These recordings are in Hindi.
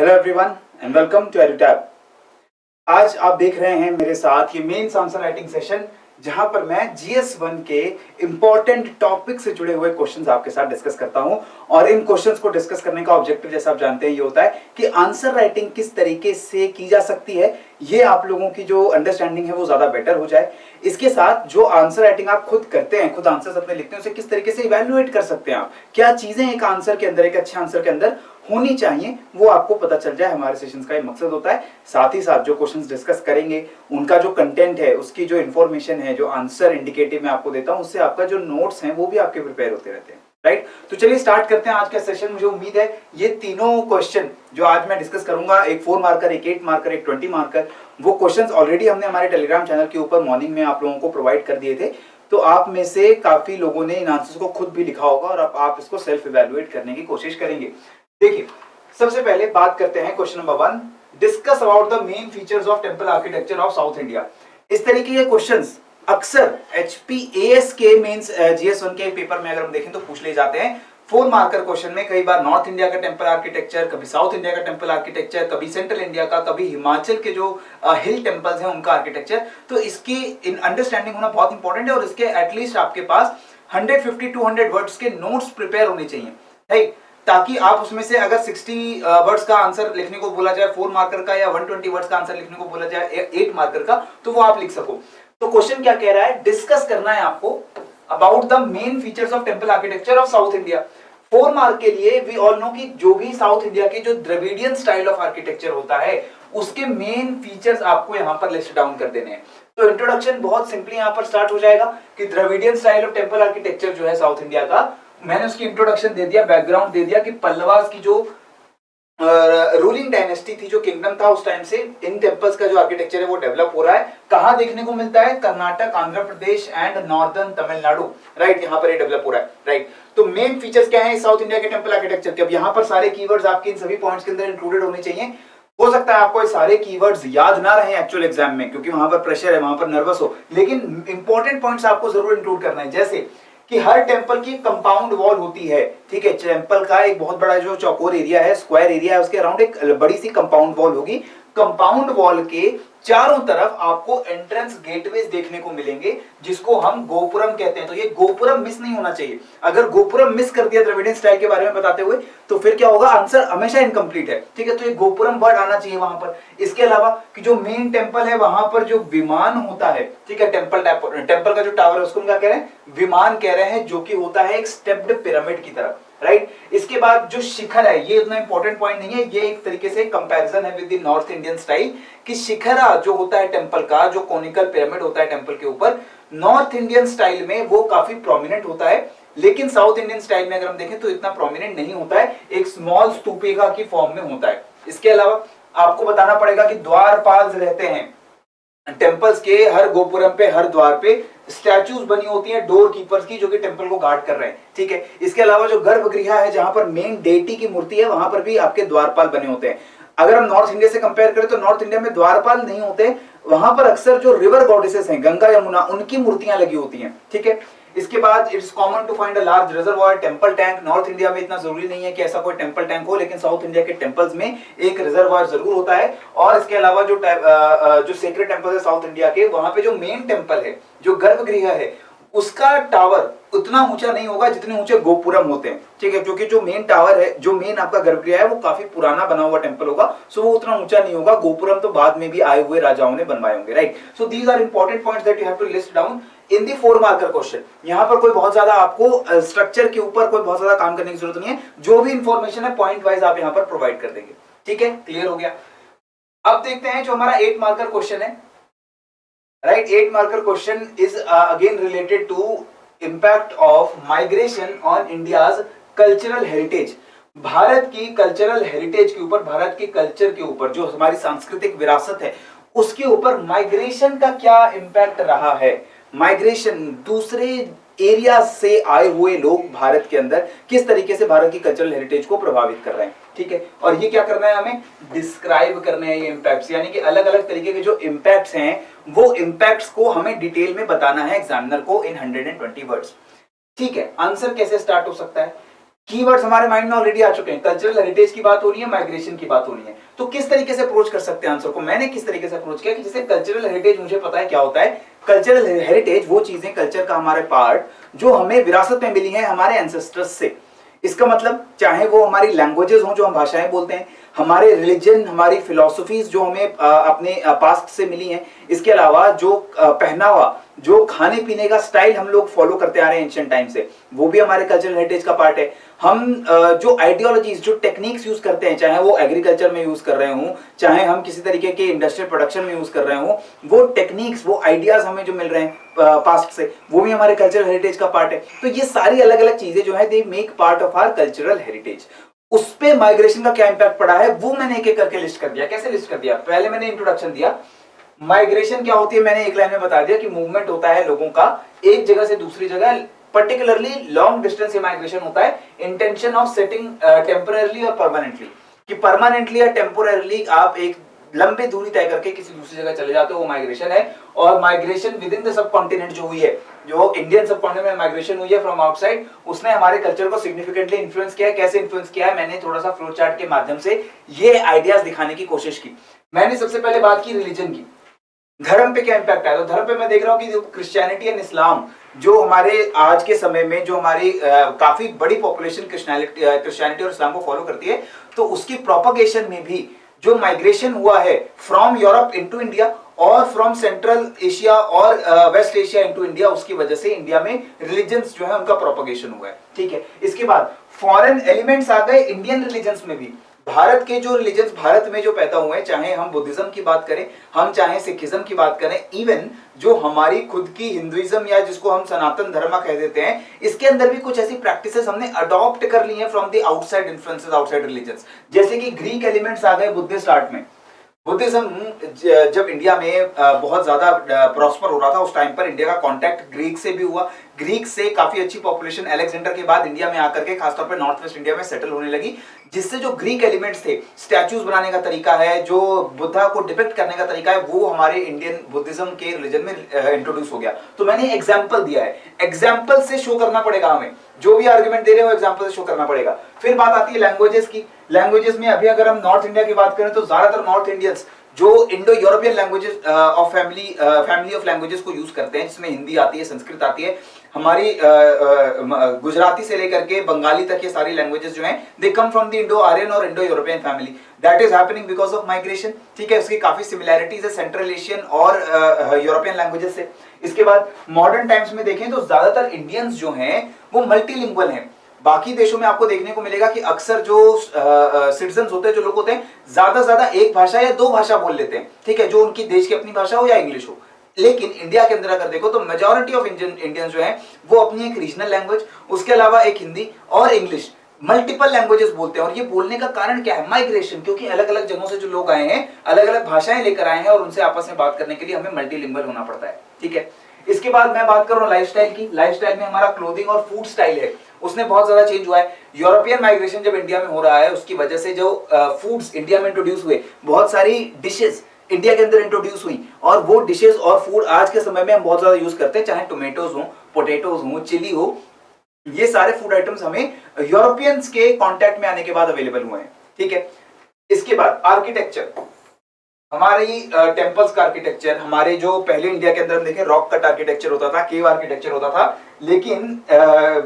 Hello everyone and welcome to Edutab. आज आप देख रहे हैं मेरे साथ ये मेंस आंसर राइटिंग सेशन, जहां पर मैं GS1 के इंपॉर्टेंट टॉपिक से जुड़े हुए क्वेश्चंस आपके साथ डिस्कस करता हूं। और इन क्वेश्चंस को डिस्कस करने का ऑब्जेक्टिव, जैसा आप जानते हैं, ये होता है कि आंसर राइटिंग किस तरीके से की जा सकती है, ये आप लोगों की जो अंडरस्टैंडिंग है वो ज्यादा बेटर हो जाए। इसके साथ जो आंसर राइटिंग आप खुद करते हैं, खुद आंसर्स अपने लिखते हैं, उसे किस तरीके से इवैल्यूएट कर सकते हैं आप, क्या चीजें एक आंसर के अंदर, एक अच्छे आंसर के अंदर होनी चाहिए, वो आपको पता चल जाए। हमारे सेशंस का ये मकसद होता है। साथ ही साथ जो क्वेश्चंस डिस्कस करेंगे, उनका जो कंटेंट है, उसकी जो इन्फॉर्मेशन है, जो आंसर इंडिकेटिव मैं आपको देता हूं, उससे आपका जो नोट्स हैं वो भी आपके प्रिपेयर होते रहते हैं। राइट, तो चलिए स्टार्ट करते हैं आज का सेशन। मुझे उम्मीद है ये तीनों क्वेश्चन जो आज मैं डिस्कस करूंगा, एक 4 मार्कर, एक 8 मार्कर, एक 20 मार्कर, वो क्वेश्चंस ऑलरेडी हमने हमारे टेलीग्राम चैनल के ऊपर मॉर्निंग में आप लोगों को प्रोवाइड कर दिए थे। तो आप में से काफी लोगों ने इन आंसर्स को खुद भी लिखा होगा और अब आप इसको सेल्फ इवैल्यूएट करने की कोशिश करेंगे। देखिए, सबसे पहले बात करते हैं question number 1, discuss about the main features of temple architecture of south India. इस तरीके के क्वेश्चंस अक्सर HPAS के मेंस GS1 के पेपर में अगर हम देखें तो पूछ ले जाते हैं। 4 मार्कर क्वेश्चन में कई बार नॉर्थ इंडिया का टेंपल आर्किटेक्चर, कभी साउथ इंडिया का टेंपल आर्किटेक्चर, कभी सेंट्रल इंडिया का, कभी हिमाचल के जो हिल टेंपल्स हैं उनका आर्किटेक्चर। तो इसकी इन अंडरस्टैंडिंग होना बहुत इंपॉर्टेंट है और इसके एटलीस्ट आपके पास 150-200 वर्ड्स के नोट्स प्रिपेयर होने चाहिए, राइट, ताकि आप उसमें से अगर 60 वर्ड्स का आंसर लिखने को बोला जाए 4 मार्कर का, या 120 वर्ड्स का आंसर लिखने को बोला जाए 8 मार्कर का, तो वो आप लिख सको। तो क्वेश्चन क्या कह रहा है, डिस्कस करना है आपको about the main features of temple architecture of south India. 4 mark के लिए वी ऑल नो कि जो भी साउथ इंडिया के जो द्रविडियन स्टाइल ऑफ आर्किटेक्चर होता है, उसके मेन फीचर्स आपको यहां पर लिस्ट डाउन कर देने हैं। तो इंट्रोडक्शन बहुत सिंपली यहां पर स्टार्ट हो जाएगा कि Dravidian style of temple architecture जो है साउथ इंडिया का, मैंने उसकी इंट्रोडक्शन दे दिया, बैकग्राउंड दे दिया कि पल्लवास की जो रूलिंग डायनेस्टी थी, जो किंगडम था, उस टाइम से इन टेंपल्स का जो आर्किटेक्चर है वो डेवलप हो रहा है। कहां देखने को मिलता है, Karnataka, Andhra Pradesh and northern Tamil Nadu, right, यहां पर ये डेवलप हो रहा है। राइट, तो मेन फीचर्स क्या है साउथ इंडिया के टेंपल आर्किटेक्चर के। अब यहां पर सारे कीवर्ड्स आपके इन सभी पॉइंट्स के अंदर इंक्लूडेड होने चाहिए। हो सकता है आपको ये सारे कीवर्ड्स याद ना रहे एक्चुअल एग्जाम में, क्योंकि वहां पर प्रेशर है, वहां पर नर्वस हो, लेकिन इंपॉर्टेंट पॉइंट्स आपको जरूर इंक्लूड करना है। जैसे कि हर टेंपल की कंपाउंड वॉल होती है, ठीक है, टेंपल का एक बहुत बड़ा जो चौकोर एरिया है, स्क्वायर एरिया है, उसके अराउंड एक बड़ी सी कंपाउंड वॉल होगी। कंपाउंड वॉल के चारों तरफ आपको एंट्रेंस गेटवेज देखने को मिलेंगे, जिसको हम गोपुरम कहते हैं। तो ये गोपुरम मिस नहीं होना चाहिए। अगर गोपुरम मिस कर दिया द्रविडियन स्टाइल के बारे में बताते हुए, तो फिर क्या होगा, आंसर हमेशा इनकम्प्लीट है, ठीक है। तो ये गोपुरम वर्ड आना चाहिए वहां पर। इसके अलावा कि जो मेन टेंपल है वहां पर जो विमान होता है, ठीक है, टेंपल का जो टावर है उसको हम क्या कह रहे हैं, विमान कह रहे हैं, जो कि होता है एक स्टेप्ड पिरामिड की तरह, राइट। इसके बाद जो शिखर है, ये उतना इंपॉर्टेंट पॉइंट नहीं है, ये एक तरीके से कंपैरिजन है with the north Indian style, कि शिखरा जो होता है टेंपल का, जो कोनिकल पिरामिड होता है टेंपल के ऊपर, नॉर्थ इंडियन स्टाइल में वो काफी प्रोमिनेंट होता है, लेकिन साउथ इंडियन स्टाइल में अगर हम देखें तो इतना प्रोमिनेंट नहीं होता है, एक स्मॉल स्तूपिका की फॉर्म में होता है। इसके अलावा आपको बताना पड़ेगा कि द्वारपाल रहते हैं टेंपल्स के हर गोपुरम पे, हर द्वार पे स्टैचूज बनी होती हैं डोर कीपर्स की, जो कि टेंपल को गार्ड कर रहे हैं, ठीक है। इसके अलावा जो गर्भगृह है, जहां पर मेन डेटी की मूर्ति है, वहां पर भी आपके द्वारपाल बने होते हैं। अगर हम नॉर्थ इंडिया से कंपेयर करें तो नॉर्थ इंडिया में द्वारपाल नहीं होते, वहां पर अक्सर जो रिवर गॉडेसेस हैं, गंगा यमुना, उनकी मूर्तियां लगी होती हैं, ठीक है। इसके बाद it's common to find a large reservoir, temple tank. North India में इतना जरूरी नहीं है कि ऐसा कोई टेंपल टैंक हो, लेकिन साउथ इंडिया के टेंपल्स में एक रिजर्वॉयर जरूर होता है। और इसके अलावा जो सेक्रेड टेंपल है साउथ इंडिया के, वहां पे जो मेन टेंपल है, जो गर्भगृह है, उसका टावर उतना ऊंचा नहीं होगा जितने ऊंचे गोपुरम होते हैं, ठीक है, क्योंकि जो मेन टावर है, जो मेन आपका गर्भगृह है, वो काफी पुराना बना हुआ टेंपल होगा, सो वो उतना ऊंचा नहीं होगा। गोपुरम तो बाद में भी आए हुए राजाओं ने बनवाए होंगे, right. So these are important points that you have to list down in the 4 marker question. यहां पर कोई बहुत ज्यादा आपको स्ट्रक्चर के ऊपर कोई बहुत ज्यादा काम करने की जरूरत नहीं है, जो भी इंफॉर्मेशन है पॉइंट वाइज आप यहां पर प्रोवाइड कर देंगे, ठीक है, क्लियर हो गया। अब देखते हैं जो हमारा 8 मार्कर क्वेश्चन है, right. 8 marker question is again related to impact of migration on India's cultural heritage. Bharat की कल्चरल हेरिटेज के ऊपर, भारत के कल्चर के ऊपर, जो हमारी सांस्कृतिक विरासत है, उसके ऊपर माइग्रेशन का क्या इम्पैक्ट रहा है। माइग्रेशन, दूसरे एरिया से आए हुए लोग भारत के अंदर किस तरीके से भारत की कल्चरल हेरिटेज को प्रभावित कर रहे हैं, ठीक है। और ये क्या करना है, हमें डिस्क्राइब करने हैं ये इम्पैक्ट्स, यानी कि अलग अलग तरीके के जो इम्पैक्ट्स हैं, वो इम्पैक्ट्स को हमें डिटेल में बताना है एग्जामिनर को इन 120 वर्ड्स, ठीक है। आंसर कैसे स्टार्ट हो सकता है, कीवर्ड्स हमारे माइंड में ऑलरेडी आ चुके हैं, कल्चरल हेरिटेज की बात हो रही है, माइग्रेशन की बात हो रही है। तो किस तरीके से अप्रोच कर सकते हैं आंसर को? मैंने किस तरीके से अप्रोच किया कि जैसे कल्चरल हेरिटेज मुझे पता है क्या होता है। कल्चरल हेरिटेज वो चीजें, कल्चर का हमारे पार्ट जो हमें विरासत में मिली है हमारे एंसेस्टर्स से। इसका मतलब चाहे वो हमारी लैंग्वेजेस हो जो हम भाषाएं बोलते हैं, हमारे रिलीजन, हमारी फिलोसफीज जो हमें अपने पास्ट से मिली हैं, इसके अलावा जो पहनावा, जो खाने पीने का स्टाइल हम लोग फॉलो करते आ रहे हैं एंशिएंट टाइम से, वो भी हमारे कल्चरल हेरिटेज का पार्ट है। हम जो आइडियोलॉजीज, जो टेक्निक्स यूज करते हैं, चाहे वो एग्रीकल्चर में यूज कर रहे हो, चाहे हम किसी तरीके के इंडस्ट्रियल प्रोडक्शन में यूज कर रहे हो, वो टेक्निक्स, वो आइडियाज हमें जो मिल रहे हैं पास्ट से, वो भी हमारे कल्चरल हेरिटेज का पार्ट है। तो ये सारी अलग अलग चीजें जो है they make part of our cultural heritage. उस पे माइग्रेशन का क्या इंपैक्ट पड़ा है वो मैंने एक एक करके लिस्ट कर दिया। कैसे लिस्ट कर दिया? पहले मैंने इंट्रोडक्शन दिया, माइग्रेशन क्या होती है मैंने एक लाइन में बता दिया कि मूवमेंट होता है लोगों का एक जगह से दूसरी जगह, पर्टिकुलरली लॉन्ग डिस्टेंस माइग्रेशन होता है, इंटेंशन ऑफ सेटिंग टेम्पररली और परमानेंटली, कि परमानेंटली या टेम्पोररली आप एक लंबी दूरी तय करके किसी दूसरी जगह चले जाते हो, वो माइग्रेशन है। और migration with in the sub continent जो हुई है, जो इंडियन सब कॉन्टिनेंट में माइग्रेशन हुई है फ्रॉम आउटसाइड, उसने हमारे कल्चर को सिग्निफिकेंटली इन्फ्लुएंस किया है। कैसे इन्फ्लुएंस किया है? मैंने थोड़ा सा फ्लो चार्ट के माध्यम से ये आइडियाज दिखाने की कोशिश की। मैंने सबसे पहले बात की रिलीजन की, धर्म पे क्या इंपैक्ट आया। तो धर्म पे मैं देख रहा हूँ कि क्रिश्चियनिटी एंड इस्लाम जो हमारे आज के समय में जो हमारी काफी बड़ी पॉपुलेशन क्रिश्चियनिटी और इस्लाम को फॉलो करती है, तो उसकी प्रोपगेशन में भी जो माइग्रेशन हुआ है फ्रॉम यूरोप इनटू इंडिया और फ्रॉम सेंट्रल एशिया और वेस्ट एशिया इनटू इंडिया, उसकी वजह से इंडिया में रिलीजन्स जो है उनका प्रोपगेशन हुआ है। ठीक है, इसके बाद फॉरेन एलिमेंट्स आ गए इंडियन रिलीजन्स में भी। भारत के जो रिलीजन्स भारत में जो पैदा हुए हैं, चाहे हम बुद्धिज्म की बात करें, हम चाहे सिखिज्म की बात करें, इवन जो हमारी खुद की हिंदुइज्म या जिसको हम सनातन धर्म कह देते हैं, इसके अंदर भी कुछ ऐसी प्रैक्टिसेस हमने अडॉप्ट कर ली हैं from the outside influences, outside religions. जैसे कि ग्रीक एलिमेंट्स आ गए बुद्धिस्ट आर्ट में। बुद्धिज्म जब इंडिया में बहुत ज्यादा प्रॉस्पर हो रहा था, उस टाइम पर इंडिया का कांटेक्ट ग्रीक से भी हुआ। ग्रीक से काफी अच्छी पॉपुलेशन अलेक्जेंडर के बाद इंडिया में आकर के खासतौर पर नॉर्थ वेस्ट इंडिया में सेटल होने लगी, जिससे जो ग्रीक एलिमेंट्स थे, स्टैचूज बनाने का तरीका है, जो बुद्धा को डिपिक्ट करने का तरीका है, वो हमारे इंडियन बुद्धिज्म के रिलीजन में इंट्रोड्यूस हो गया। तो मैंने एग्जाम्पल दिया है, एग्जाम्पल से शो करना पड़ेगा हमें, जो भी आर्ग्यूमेंट दे रहे हो एग्जाम्पल से शो करना पड़ेगा। फिर बात आती है लैंग्वेजेस की। लैंग्वेजेस में अभी अगर हम नॉर्थ इंडिया की बात करें तो ज्यादातर नॉर्थ इंडियंस जो Indo European languages of family of languages को यूज करते हैं, जिसमें हिंदी आती है, संस्कृत आती है, हमारी गुजराती से लेकर के बंगाली तक ये सारी लैंग्वेजेस जो हैं they come from the Indo Aryan और Indo European family. That is happening because of migration. ठीक है, उसकी काफी सिमिलैरिटीज है सेंट्रल एशियन और यूरोपियन लैंग्वेजेस से। इसके बाद मॉडर्न टाइम्स में देखें तो ज्यादातर इंडियंस जो हैं वो मल्टीलिंगुअल हैं। बाकी देशों में आपको देखने को मिलेगा कि अक्सर जो सिटीजन्स होते हैं, जो लोग होते हैं, ज्यादा से ज्यादा एक भाषा या दो भाषा बोल लेते हैं। ठीक है, जो उनकी देश की अपनी भाषा हो या इंग्लिश हो। लेकिन इंडिया के अंदर अगर देखो तो मेजॉरिटी ऑफ इंडियंस जो हैं वो अपनी एक रीजनल लैंग्वेज, उसके अलावा एक हिंदी और इंग्लिश, मल्टीपल लैंग्वेजेस बोलते हैं। और ये बोलने का कारण क्या है? माइग्रेशन। क्योंकि अलग अलग जगहों से जो लोग आए हैं, अलग अलग भाषाएं लेकर आए हैं और उनसे आपस में बात करने के लिए हमें मल्टीलिंगुअल होना पड़ता है। ठीक है, इसके बाद मैं बात कर रहा हूँ लाइफस्टाइल की। लाइफस्टाइल में हमारा क्लोथिंग और फूड स्टाइल है, उसने बहुत ज्यादा चेंज हुआ है। यूरोपियन माइग्रेशन जब इंडिया में हो रहा है, उसकी वजह से जो फूड्स इंडिया में इंट्रोड्यूस हुए, बहुत सारी डिशेस इंडिया के अंदर इंट्रोड्यूस हुई, और वो डिशेस और फूड आज के समय में हम बहुत ज्यादा यूज करते हैं, चाहे टोमेटोज हो, पोटैटोज हो, चिली हो, ये सारे फूड आइटम्स हमें यूरोपियंस के कांटेक्ट में आने के बाद अवेलेबल हुए हैं। ठीक है, इसके बाद आर्किटेक्चर, हमारी टेम्पल्स का आर्किटेक्चर, हमारे जो पहले इंडिया के अंदर हम देखें रॉक कट आर्किटेक्चर होता था, केव आर्किटेक्चर होता था, लेकिन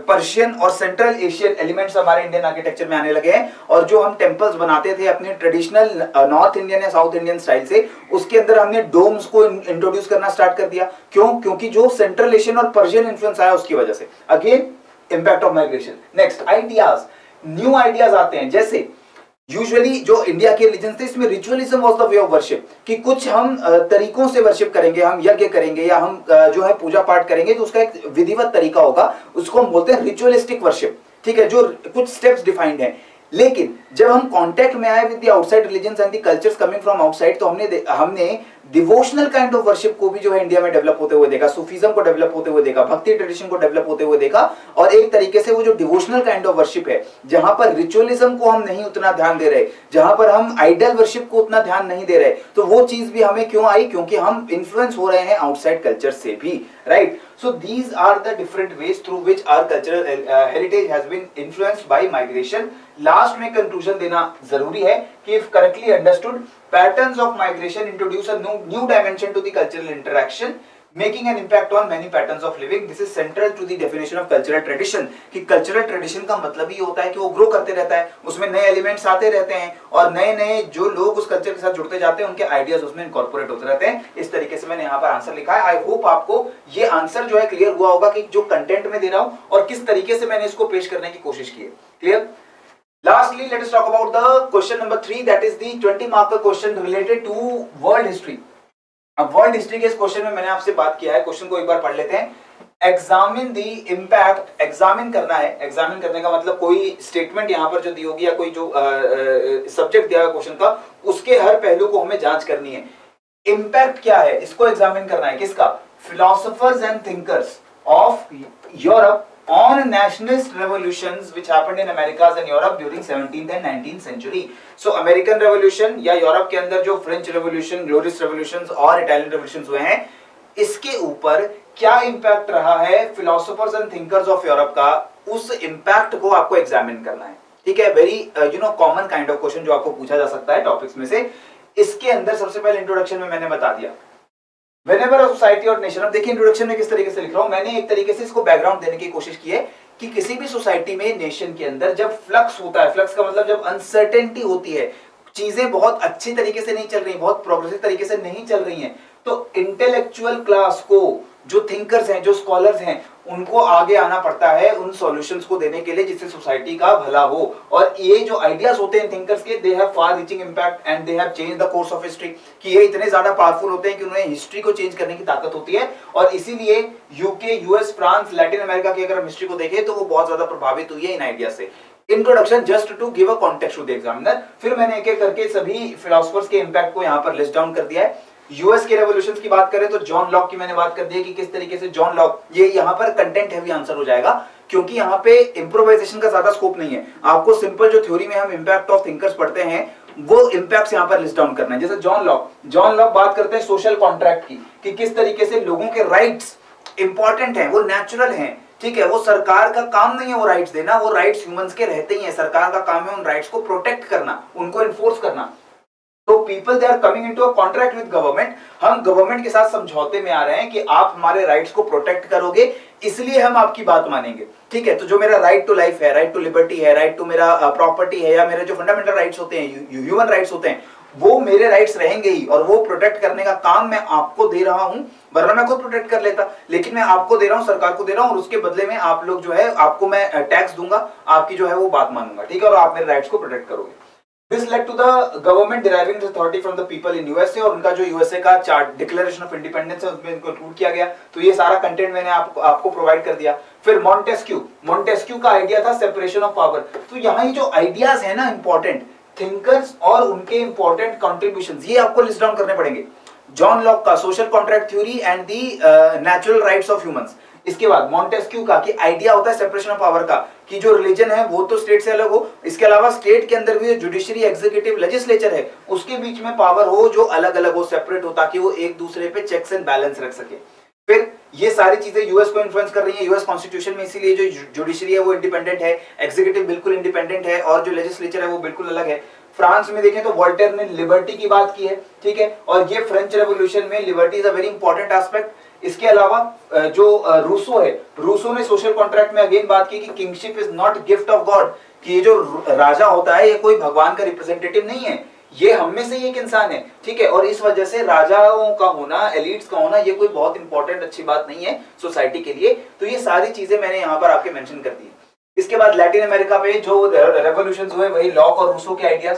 पर्शियन और सेंट्रल एशियन एलिमेंट्स हमारे इंडियन आर्किटेक्चर में आने लगे हैं। और जो हम टेम्पल्स बनाते थे अपने ट्रेडिशनल नॉर्थ इंडियन या साउथ इंडियन स्टाइल से, उसके अंदर हमने डोम्स को इंट्रोड्यूस करना स्टार्ट कर दिया। क्यों? क्योंकि जो सेंट्रल एशियन और पर्शियन इन्फ्लुएंस आया उसकी वजह से। Again impact of migration. Next, ideas, new ideas आते हैं। जैसे यूजुअली जो इंडिया के रिलीजन थे, इसमें ritualism was the way of worship, कि कुछ हम तरीकों से वर्शिप करेंगे, हम यज्ञ करेंगे या हम जो है पूजा पाठ करेंगे, तो उसका एक विधिवत तरीका होगा, उसको हम बोलते हैं रिचुअलिस्टिक वर्शिप। ठीक है, जो कुछ स्टेप्स डिफाइंड हैं। लेकिन जब हम कांटेक्ट में आए with the outside religions and the cultures coming from outside, तो हमने डिवोशनल काइंड ऑफ वर्शिप को भी जो है इंडिया में डेवलप होते हुए देखा, सूफीज्म को डेवलप होते हुए देखा, भक्ति ट्रेडिशन को डेवलप होते हुए देखा। और एक तरीके से वो जो डिवोशनल काइंड ऑफ वर्शिप है, जहां पर रिचुअलिज्म को हम नहीं उतना ध्यान दे रहे, जहां पर हम आइडल वर्शिप को उतना ध्यान नहीं दे रहे, तो वो चीज भी हमें क्यों आई, क्योंकि हम इन्फ्लुएंस हो रहे हैं आउटसाइड कल्चर से भी, right. So these are the different ways through which our cultural heritage has been influenced by migration. Last में कंक्लूजन देना जरूरी है कि if correctly understood, patterns of migration introduce a new dimension to the cultural interaction, making an impact on many patterns of living. This is central to the definition of cultural tradition. कि cultural tradition का मतलब ही होता है कि वो ग्रो करते रहता है, उसमें नए एलिमेंट्स आते रहते हैं और नए नए जो लोग उस कल्चर के साथ जुड़ते जाते हैं उनके आइडियाज उसमें इनकॉर्पोरेट होते रहते हैं। इस तरीके से मैंने यहाँ पर आंसर लिखा है। आई होप आपको ये आंसर जो है क्लियर हुआ होगा कि जो कंटेंट में दे रहा हूँ और किस तरीके से मैंने इसको पेश करने की कोशिश की है। Clear? Lastly, let us talk about the question number 3, that is the 20 marker question related to world history. अब वर्ल्ड हिस्ट्री के इस क्वेश्चन में मैंने आपसे बात किया है, क्वेश्चन को एक बार पढ़ लेते हैं। एग्जामिन द इम्पैक्ट, एग्जामिन करना है, एग्जामिन करने का मतलब कोई स्टेटमेंट यहाँ पर जो दी होगी या कोई जो सब्जेक्ट दिया है क्वेश्चन का, उसके हर पहलू को हमें जांच करनी है। इम्पैक्ट क्या है इसको एग्जामिन करना है, किसका? Philosophers and thinkers of Europe on nationalist revolutions which happened in Americas and Europe during 17th and 19th century. So American Revolution या यूरोप के अंदर जो फ्रेंच रेवोल्यूशन, ग्लोरियस रेवोल्यूशंस और इटालियन रेवोल्यूशंस हुए हैं, इसके ऊपर क्या इंपैक्ट रहा है philosophers and thinkers of Europe का, उस इंपैक्ट को आपको एग्जामिन करना है। ठीक है, very common kind of question जो आपको पूछा जा सकता है टॉपिक्स में से। इसके अंदर सबसे पहले इंट्रोडक्शन में मैंने बता दिया Whenever a society और नेशन, अब देखिए इंट्रोडक्शन में किस तरीके से लिख रहा हूं मैंने, एक तरीके से इसको बैकग्राउंड देने की कोशिश की है कि किसी भी सोसाइटी में, नेशन के अंदर जब फ्लक्स होता है, फ्लक्स का मतलब जब अनसर्टेनिटी होती है, चीजें बहुत अच्छी तरीके से नहीं चल रही, बहुत प्रोग्रेसिव तरीके से नहीं चल रही हैं, तो इंटेलेक्चुअल क्लास को, जो थिंकर्स हैं, जो स्कॉलर्स हैं, उनको आगे आना पड़ता है उन सॉल्यूशंस को देने के लिए जिससे सोसाइटी का भला हो। और ये जो आइडियाज होते हैं थिंकर्स के, they have far reaching impact and they have change the course of history, कि ये इतने ज्यादा पावरफुल होते हैं कि उन्हें हिस्ट्री को चेंज करने की ताकत होती है। और इसीलिए UK, US, France, Latin America की अगर हम हिस्ट्री को देखें तो वो बहुत ज्यादा प्रभावित हुई है इन आइडिया से। Introduction just to give a context to the examiner. फिर मैंने एक एक करके सभी फिलोसोफर्स के इंपैक्ट को यहाँ पर लिस्ट डाउन कर दिया है। यूएस के रेवोल्यूशंस की बात करें तो जॉन लॉक की मैंने बात कर दी है कि किस तरीके से जॉन लॉक, ये यहाँ पर कंटेंट हैवी आंसर हो जाएगा क्योंकि यहाँ पे इंप्रोवाइजेशन का ज्यादा स्कोप नहीं है। आपको सिंपल जो थ्योरी में हम इंपैक्ट ऑफ थिंकर्स पढ़ते हैं वो इंपैक्ट यहाँ पर लिस्ट डाउन करना है। जैसे जॉन लॉक बात करते हैं सोशल कॉन्ट्रैक्ट की, कि किस तरीके से लोगों के राइट्स इंपॉर्टेंट हैं, वो नेचुरल हैं। ठीक है, वो सरकार का काम नहीं है वो राइट्स देना, वो राइट्स ह्यूमंस के रहते ही हैं, सरकार का काम है उन राइट्स को प्रोटेक्ट करना, उनको इन्फोर्स करना। तो people they are coming into a contract with government, हम गवर्नमेंट के साथ समझौते में आ रहे हैं कि आप हमारे राइट्स को प्रोटेक्ट करोगे, इसलिए हम आपकी बात मानेंगे। ठीक है, तो जो मेरा राइट टू लाइफ है, राइट टू लिबर्टी है, राइट टू मेरा प्रॉपर्टी है, या मेरे जो फंडामेंटल राइट्स होते हैं, ह्यूमन राइट्स होते हैं, वो मेरे राइट्स रहेंगे ही, और वो प्रोटेक्ट करने का काम मैं आपको दे रहा हूं। वरना मैं खुद प्रोटेक्ट कर लेता, लेकिन मैं आपको दे रहा हूं, सरकार को दे रहा हूं, और उसके बदले में आप लोग जो है, आपको मैं टैक्स दूंगा, आपकी जो है वो बात मानूंगा। ठीक है, और आप मेरे राइट्स को प्रोटेक्ट करोगे। This led to the government deriving its authority from the people in USA, और उनका जो यूएसए का चार्ट डिक्लेरेशन ऑफ इंडिपेंडेंस है उसमें इनको इंक्लूड किया गया। तो ये सारा कंटेंट मैंने आपको प्रोवाइड कर दिया। फिर मॉन्टेस्क्यू का आइडिया था सेपरेशन ऑफ पावर। तो यहाँ ये जो आइडियाज है ना इंपॉर्टेंट, थिंकर्स और उनके इंपॉर्टेंट कॉन्ट्रीब्यूशंस, ये आपको लिस्ट डाउन करने पड़ेंगे। जॉन लॉक का social contract theory and the natural rights of humans. इसके बाद मॉन्टेस्क्यू का कि आइडिया होता है सेपरेशन ऑफ पावर का, कि जो रिलीजन है वो तो स्टेट से अलग हो, इसके अलावा स्टेट के अंदर भी जुडिशरी, एग्जीक्यूटिव, लेजिस्लेचर है, उसके बीच में पावर हो जो अलग अलग हो, सेपरेट हो, ताकि वो एक दूसरे पे चेक्स एंड बैलेंस रख सके। फिर ये सारी चीजें यूएस को इन्फ्लुएंस कर रही है, यूएस कॉन्स्टिट्यूशन में इसीलिए जो जुडिशरी है वो इंडिपेंडेंट है, एग्जीक्यूटिव बिल्कुल इंडिपेंडेंट है, और जो लेजिस्लेचर है वो बिल्कुल अलग है। फ्रांस में देखें तो वोल्टेयर ने लिबर्टी की बात की है। ठीक है, और ये फ्रेंच रेवोल्यूशन में liberty is a very important aspect. इसके अलावा जो रूसो है, रूसो ने सोशल कॉन्ट्रैक्ट में अगेन बात की कि kingship is not gift of God, कि ये जो राजा होता है ये कोई भगवान का रिप्रेजेंटेटिव नहीं है, ये हम में से ही एक इंसान है। ठीक है, और इस वजह से राजाओं का होना, एलिट्स का होना, ये कोई बहुत इंपॉर्टेंट अच्छी बात नहीं है सोसाइटी के लिए। तो ये सारी चीजें मैंने यहाँ पर आपके मेंशन कर दी। इसके बाद लैटिन अमेरिका पे जो रेवोल्यूशंस हुए, वही लॉक और रूसो के आइडियाज,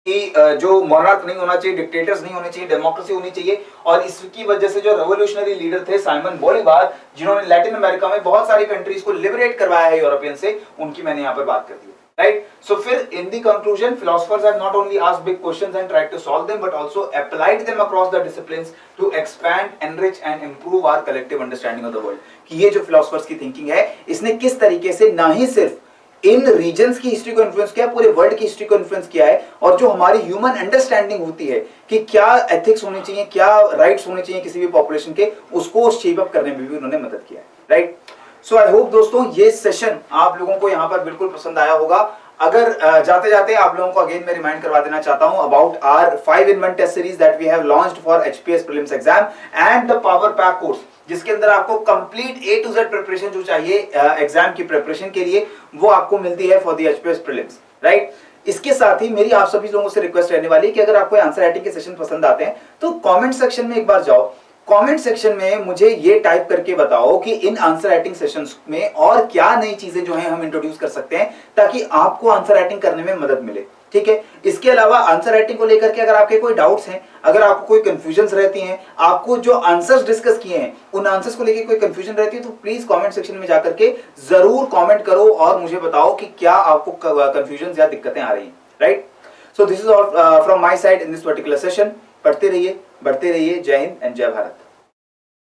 कि जो मोनार्क नहीं होना चाहिए, डिक्टेटर्स नहीं होने चाहिए, डेमोक्रेसी होनी चाहिए। और इसकी वजह से जो रेवोल्यूशनरी लीडर थे साइमन बोलीवार, जिन्होंने लैटिन अमेरिका में बहुत सारी कंट्रीज को लिबरेट करवाया है यूरोपियन से, उनकी मैंने यहाँ पर बात कर दी। राइट, सो फिर in the conclusion, philosophers have not only asked big questions and tried to solve them, but also applied them across the disciplines to expand, enrich and improve our collective understanding of the world। कि ये जो philosophers की थिंकिंग है, इसने किस तरीके से ना ही सिर्फ इन रीजन्स की हिस्ट्री को इन्फ्लुएंस किया है, पूरे वर्ल्ड की हिस्ट्री को इन्फ्लुएंस किया है, और जो हमारी ह्यूमन अंडरस्टैंडिंग होती है कि क्या एथिक्स होने चाहिए, क्या राइट्स होने चाहिए किसी भी पॉपुलेशन के, उसको शेप अप करने में भी उन्होंने मदद किया है, राइट। सो आई होप दोस्तों ये सेशन आप लोगों को यहाँ पर बिल्कुल पसंद आया होगा। अगर जाते जाते आप लोगों को अगेन मैं रिमाइंड करवा देना चाहता हूं about our 5-in-1 test series that we have launched for HPS prelims exam and the power pack course, जिसके अंदर आपको complete A to Z preparation जो चाहिए एग्जाम की प्रिपरेशन के लिए, वो आपको मिलती है for the HPS prelims, right. इसके साथ ही मेरी आप सभी लोगों से रिक्वेस्ट रहने वाली है कि अगर आपको आंसर राइटिंग के सेशन पसंद आते हैं तो कमेंट सेक्शन में एक बार जाओ, कमेंट सेक्शन में मुझे ये टाइप करके बताओ कि इन आंसर राइटिंग सेशंस में और क्या नई चीजें जो हैं हम इंट्रोड्यूस कर सकते हैं ताकि आपको आंसर राइटिंग करने में मदद मिले, ठीक है। इसके अलावा आंसर राइटिंग को लेकर के अगर आपके कोई डाउट्स हैं, अगर आपको कोई कंफ्यूजन्स रहती हैं, आपको जो आंसर्स डिस्कस किए हैं उन आंसर्स को लेकर कोई कंफ्यूजन रहती है, तो प्लीज कमेंट सेक्शन में जाकर के जरूर कमेंट करो और मुझे बताओ कि क्या आपको कंफ्यूजन या दिक्कतें आ रही हैं, right. So this is all from my side in this particular session. पढ़ते रहिए, बढ़ते रहिए। जय हिंद एंड जय भारत।